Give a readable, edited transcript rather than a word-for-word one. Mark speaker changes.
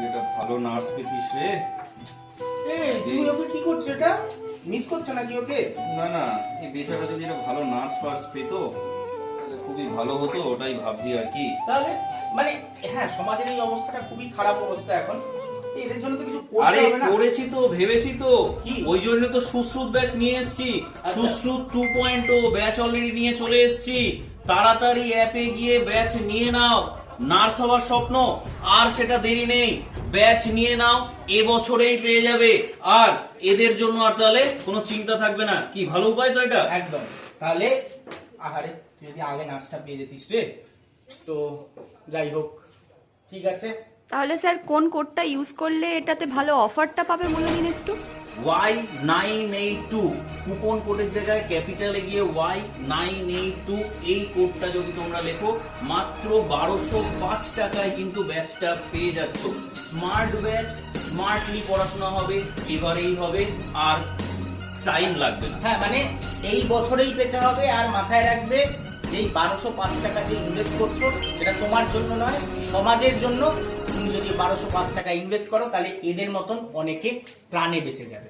Speaker 1: এটা ভালো নার্স পেতিস রে।
Speaker 2: তুমি ওকে কি করছো? এটা মিস করছো নাকি ওকে?
Speaker 1: না না, এই বেচারা যদি একটা ভালো নার্স ফার্স পেতো তাহলে খুবই ভালো হতো, ওটাই ভাবছি আর কি।
Speaker 2: তাহলে মানে হ্যাঁ, সমাজের এই অবস্থাটা খুবই খারাপ অবস্থা এখন। এদের জন্য তো কিছু করতে
Speaker 1: আরে
Speaker 2: হবে না?
Speaker 1: করেছি তো, ভেবেছি তো,
Speaker 2: কি?
Speaker 1: ওই জন্য তো সুশ্রুত ব্যাচ নিয়ে এসেছি।
Speaker 2: আচ্ছা।
Speaker 1: সুশ্রুত 2.0 ব্যাচ অলরেডি নিয়ে চলে এসেছি। তাড়াতাড়ি অ্যাপে গিয়ে ব্যাচ নিয়ে নাও। নার্স হওয়ার স্বপ্ন, আর সেটা দেরি নেই, ব্যাচ নিয়ে নাও, এবছরেই পেয়ে যাবে। আর এদের জন্য আর তাহলে কোনো চিন্তা থাকবে না। কি ভালো উপায় তো এটা।
Speaker 2: একদম। তাহলে আহারে, তুই যদি আগে নার্সটা পেয়ে যেতিস রে। তো যাই হোক, ঠিক আছে।
Speaker 3: তাহলে স্যার কোন কোডটা ইউজ করলে এটাতে ভালো অফারটা পাবে বলে দিন একটু।
Speaker 1: Y982 কুপন কোডের জায়গায় ক্যাপিটালে গিয়ে Y982 এই কোডটা যদি তোমরা লেখো, মাত্র 1205 টাকায় কিন্তু ব্যাচটা পেয়ে যাচ্ছ। স্মার্ট ব্যাচ, স্মার্টলি পড়াশোনা হবে, এবারেই হবে, আর টাইম লাগবে না।
Speaker 2: হ্যাঁ, মানে এই বছরেই পেতে হবে। আর মাথায় রাখবে, যেই 1205 টাকা যে ইনভেস্ট করছো সেটা তোমার জন্য নয়, সমাজের জন্য। তুমি যদি 1205 টাকা ইনভেস্ট করো তাহলে এদের মতন অনেকে প্রাণে বেঁচে যাবে।